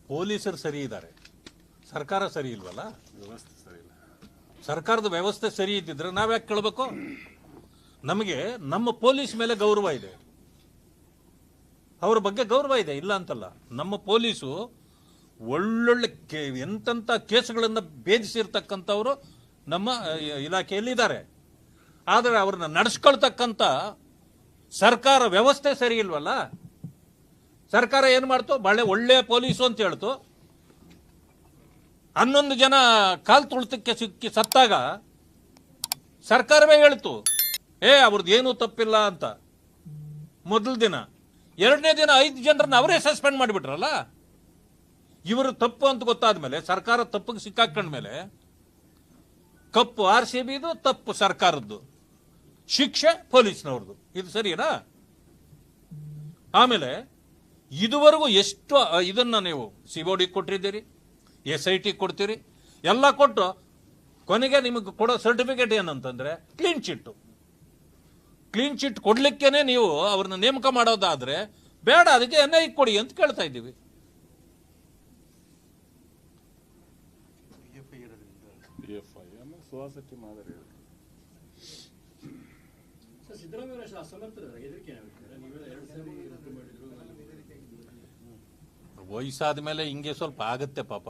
ಪೊಲೀಸರು ಸರಿ ಇದ್ದಾರೆ, ಸರ್ಕಾರ ಸರಿ ಇಲ್ವಲ್ಲ. ವ್ಯವಸ್ಥೆ ಸರಿ ಇಲ್ಲ. ಸರ್ಕಾರದ ವ್ಯವಸ್ಥೆ ಸರಿ ಇದ್ದಿದ್ರೆ ನಾವ್ಯಾಕೆ ಕೇಳಬೇಕು? ನಮಗೆ ನಮ್ಮ ಪೊಲೀಸ್ ಮೇಲೆ ಗೌರವ ಇದೆ, ಅವ್ರ ಬಗ್ಗೆ ಗೌರವ ಇದೆ, ಇಲ್ಲ ಅಂತಲ್ಲ. ನಮ್ಮ ಪೊಲೀಸು ಒಳ್ಳೊಳ್ಳೆ ಎಂತೆಂಥ ಕೇಸುಗಳನ್ನು ಭೇದಿಸಿರ್ತಕ್ಕಂಥವ್ರು ನಮ್ಮ ಇಲಾಖೆಯಲ್ಲಿ ಇದ್ದಾರೆ. ಆದರೆ ಅವ್ರನ್ನ ನಡೆಸ್ಕೊಳ್ತಕ್ಕಂಥ ಸರ್ಕಾರ ವ್ಯವಸ್ಥೆ ಸರಿ ಇಲ್ವಲ್ಲ. ಸರ್ಕಾರ ಏನು ಮಾಡ್ತು? ಒಳ್ಳೆಯ ಪೊಲೀಸು ಅಂತ ಹೇಳ್ತು. 11 ಜನ ಕಾಲ್ ತುಳಿತಕ್ಕೆ ಸಿಕ್ಕಿ ಸತ್ತಾಗ ಸರ್ಕಾರವೇ ಹೇಳ್ತು ಅವ್ರದ್ದು ಏನೂ ತಪ್ಪಿಲ್ಲ ಅಂತ. ಮೊದಲ ದಿನ, ಎರಡನೇ ದಿನ 5 ಜನರನ್ನ ಅವರೇ ಸಸ್ಪೆಂಡ್ ಮಾಡಿಬಿಟ್ರಲ್ಲ. ಇವರು ತಪ್ಪು ಅಂತ ಗೊತ್ತಾದ್ಮೇಲೆ, ಸರ್ಕಾರ ತಪ್ಪಿಗೆ ಸಿಕ್ಕಾಕೊಂಡ್ಮೇಲೆ, ಕಪ್ಪು RCBದು, ತಪ್ಪು ಸರ್ಕಾರದ್ದು, ಶಿಕ್ಷೆ ಪೊಲೀಸ್ನವ್ರದ್ದು. ಇದು ಸರಿನಾ? ಆಮೇಲೆ ಇದುವರೆಗೂ ಎಷ್ಟು ಇದನ್ನ ನೀವು COD ಕೊಟ್ಟಿದ್ದೀರಿ, SIT ಕೊಡ್ತೀರಿ, ಎಲ್ಲ ಕೊಟ್ಟು ಕೊನೆಗೆ ನಿಮಗೆ ಕೊಡೋ ಸರ್ಟಿಫಿಕೇಟ್ ಏನಂತಂದ್ರೆ ಕ್ಲೀನ್ ಚಿಟ್ಟು. ಕ್ಲೀನ್ ಚಿಟ್ ಕೊಡ್ಲಿಕ್ಕೇನೆ ನೀವು ಅವ್ರನ್ನ ನೇಮಕ ಮಾಡೋದಾದ್ರೆ ಬೇಡ, ಅದಕ್ಕೆ NIA ಕೊಡಿ ಅಂತ ಕೇಳ್ತಾ ಇದ್ದೀವಿ. ವಯಸ್ಸಾದ ಮೇಲೆ ಹಿಂಗೆ ಸ್ವಲ್ಪ ಆಗತ್ತೆ ಪಾಪ.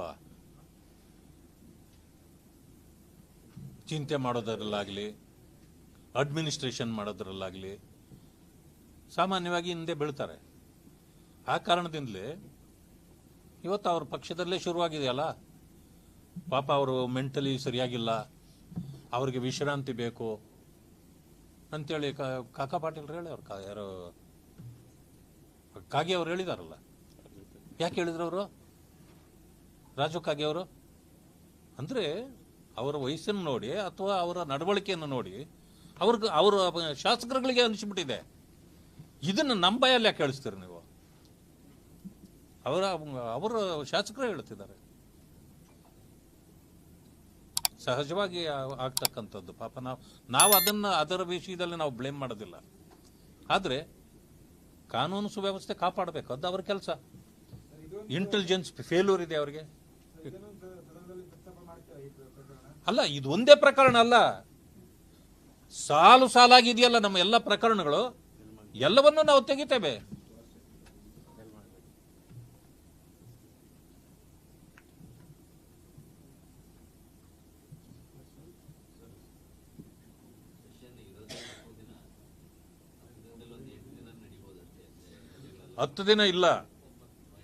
ಚಿಂತೆ ಮಾಡೋದ್ರಲ್ಲಾಗ್ಲಿ, ಅಡ್ಮಿನಿಸ್ಟ್ರೇಷನ್ ಮಾಡೋದ್ರಲ್ಲಾಗ್ಲಿ ಸಾಮಾನ್ಯವಾಗಿ ಹಿಂದೆ ಬೀಳ್ತಾರೆ. ಆ ಕಾರಣದಿಂದಲೇ ಇವತ್ತು ಅವ್ರ ಪಕ್ಷದಲ್ಲೇ ಶುರುವಾಗಿದೆಯಲ್ಲ. ಪಾಪ ಅವರು ಮೆಂಟಲಿ ಸರಿಯಾಗಿಲ್ಲ, ಅವ್ರಿಗೆ ವಿಶ್ರಾಂತಿ ಬೇಕು ಅಂತೇಳಿ ಕಾಕಾ ಪಾಟೀಲ್ ಹೇಳಿ ಅವ್ರು ಯಾರೋ ಕಾಗೆ ಅವ್ರು ಹೇಳಿದಾರಲ್ಲ. ಯಾಕೆ ಹೇಳಿದ್ರು ಅವರು? ರಾಜು ಕಾಗೆ ಅವರು ಅಂದರೆ ಅವರ ವಯಸ್ಸನ್ನು ನೋಡಿ ಅಥವಾ ಅವರ ನಡವಳಿಕೆಯನ್ನು ನೋಡಿ ಅವರ ಶಾಸಕರುಗಳಿಗೆ ಅನಿಸ್ಬಿಟ್ಟಿದೆ. ಇದನ್ನು ನಮ್ಮ ಬಾಯಲ್ಲಿ ಯಾಕೆ ಕೇಳಿಸ್ತೀರಿ ನೀವು? ಅವರ ಶಾಸಕರು ಹೇಳ್ತಿದ್ದಾರೆ. ಸಹಜವಾಗಿ ಆಗ್ತಕ್ಕಂಥದ್ದು. ಪಾಪ ನಾವು ಅದರ ವಿಷಯದಲ್ಲಿ ನಾವು ಬ್ಲೇಮ್ ಮಾಡೋದಿಲ್ಲ. ಆದರೆ ಕಾನೂನು ಸುವ್ಯವಸ್ಥೆ ಕಾಪಾಡಬೇಕು, ಅದು ಅವ್ರ ಕೆಲಸ. ಇಂಟೆಲಿಜೆನ್ಸ್ ಫೇಲ್ಯೂರ್ ಇದೆ ಅವ್ರಿಗೆ. ಅಲ್ಲ, ಇದು ಒಂದೇ ಪ್ರಕರಣ ಅಲ್ಲ, ಸಾಲು ಸಾಲಾಗಿದೆಯಲ್ಲ ನಮ್ಮ ಎಲ್ಲ ಪ್ರಕರಣಗಳು. ಎಲ್ಲವನ್ನೂ ನಾವು ತೆಗಿತೇವೆ. ಹತ್ತು ದಿನ ಇಲ್ಲ,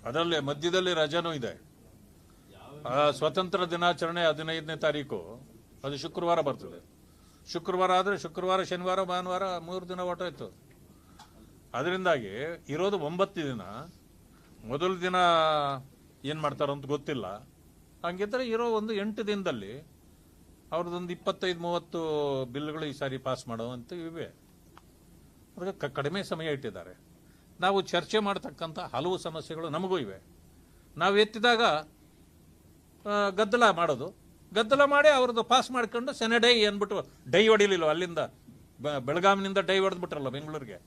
ಅದರಲ್ಲಿ ಮಧ್ಯದಲ್ಲಿ ರಜಾನೂ ಇದೆ. ಸ್ವತಂತ್ರ ದಿನಾಚರಣೆ 15ನೇ ತಾರೀಕು, ಅದು ಶುಕ್ರವಾರ ಬರ್ತದೆ. ಶುಕ್ರವಾರ ಆದರೆ ಶುಕ್ರವಾರ, ಶನಿವಾರ, ಭಾನುವಾರ 3 ದಿನ ಹೊರಟೋಯ್ತು. ಅದರಿಂದಾಗಿ ಇರೋದು 9 ದಿನ. ಮೊದಲ ದಿನ ಏನು ಮಾಡ್ತಾರಂತ ಗೊತ್ತಿಲ್ಲ. ಹಂಗಿದ್ರೆ ಇರೋ ಒಂದು 8 ದಿನದಲ್ಲಿ ಅವ್ರದ್ದೊಂದು 25-30 ಬಿಲ್ಗಳು ಈ ಸಾರಿ ಪಾಸ್ ಮಾಡುವಂತ ಇವೆ. ಅದಕ್ಕೆ ಕಡಿಮೆ ಸಮಯ ಇಟ್ಟಿದ್ದಾರೆ. ನಾವು ಚರ್ಚೆ ಮಾಡತಕ್ಕಂಥ ಹಲವು ಸಮಸ್ಯೆಗಳು ನಮಗೂ ಇವೆ. ನಾವು ಎತ್ತಿದಾಗ ಗದ್ದಲ ಮಾಡೋದು, ಗದ್ದಲ ಮಾಡಿ ಅವ್ರದ್ದು ಪಾಸ್ ಮಾಡ್ಕೊಂಡು ಸೆನೆಡೈ ಅಂದ್ಬಿಟ್ಟು ಡೈ ಹೊಡಿಲಿಲ್ಲ. ಅಲ್ಲಿಂದ ಬೆಳಗಾವಿನಿಂದ ಡೈ ಹೊಡೆದ್ಬಿಟ್ರಲ್ಲ ಬೆಂಗಳೂರಿಗೆ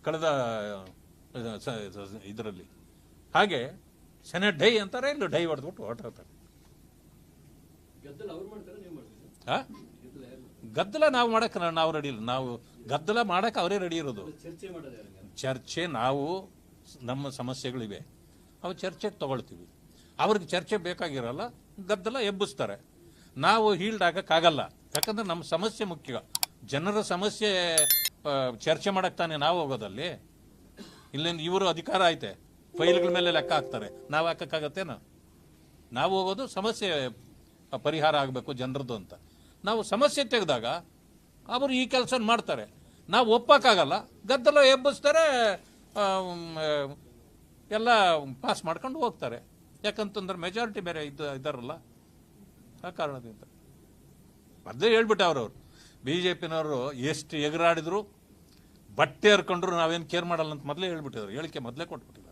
ಕಳೆದ ಇದರಲ್ಲಿ. ಹಾಗೆ ಸೆನೆಟ್ ಡೈ ಅಂತಾರೆ, ಇಲ್ಲಿ ಡೈ ಹೊಡೆದ್ಬಿಟ್ಟು ಹೊರಟಾರೆ. ಗದ್ದಲ ನಾವು ಮಾಡಕ್ಕೆ ನಾವು ರೆಡಿ ಇಲ್ಲ. ನಾವು ಗದ್ದಲ ಮಾಡಕ್ಕೆ ಅವರೇ ರೆಡಿ ಇರೋದು. ಚರ್ಚೆ ನಾವು ನಮ್ಮ ಸಮಸ್ಯೆಗಳಿವೆ, ಅವು ಚರ್ಚೆಗೆ ತಗೊಳ್ತೀವಿ. ಅವ್ರಿಗೆ ಚರ್ಚೆ ಬೇಕಾಗಿರಲ್ಲ, ಗದ್ದಲ ಎಬ್ಬಿಸ್ತಾರೆ. ನಾವು ಹೀಲ್ಡ್ ಆಗಕ್ಕಾಗಲ್ಲ, ಯಾಕಂದ್ರೆ ನಮ್ಮ ಸಮಸ್ಯೆ ಮುಖ್ಯ. ಜನರ ಸಮಸ್ಯೆ ಚರ್ಚೆ ಮಾಡಕ್ಕೆ ತಾನೇ ನಾವು ಹೋಗೋದಲ್ಲಿ. ಇಲ್ಲೇನು ಇವರು ಅಧಿಕಾರ ಐತೆ, ಫೈಲ್ಗಳ ಮೇಲೆ ಲೆಕ್ಕ ಹಾಕ್ತಾರೆ, ನಾವು ಹಾಕಕ್ಕಾಗತ್ತೇನ? ನಾವು ಹೋಗೋದು ಸಮಸ್ಯೆ ಪರಿಹಾರ ಆಗಬೇಕು ಜನರದ್ದು ಅಂತ. ನಾವು ಸಮಸ್ಯೆ ತೆಗೆದಾಗ ಅವರು ಈ ಕೆಲಸ ಮಾಡ್ತಾರೆ, ನಾವು ಒಪ್ಪಕ್ಕಾಗಲ್ಲ, ಗದ್ದಲ ಎಬ್ಬಿಸ್ತಾರೆ, ಎಲ್ಲ ಪಾಸ್ ಮಾಡ್ಕೊಂಡು ಹೋಗ್ತಾರೆ. ಯಾಕಂತಂದ್ರೆ ಮೆಜಾರಿಟಿ ಬೇರೆ ಇದ್ದಾರಲ್ಲ, ಆ ಕಾರಣದಿಂದ. ಅದೇ ಹೇಳ್ಬಿಟ್ಟೆ ಅವರು BJPನವರು ಎಷ್ಟು ಎಗರಾಡಿದ್ರು, ಬಟ್ಟೆ ಹರ್ಕೊಂಡ್ರು ನಾವೇನು ಕೇರ್ ಮಾಡಲ್ಲ ಅಂತ ಮೊದಲೇ ಹೇಳ್ಬಿಟ್ಟಿದ್ರು. ಹೇಳಿಕೆ ಮೊದಲೇ ಕೊಟ್ಬಿಟ್ಟಿದ್ರು.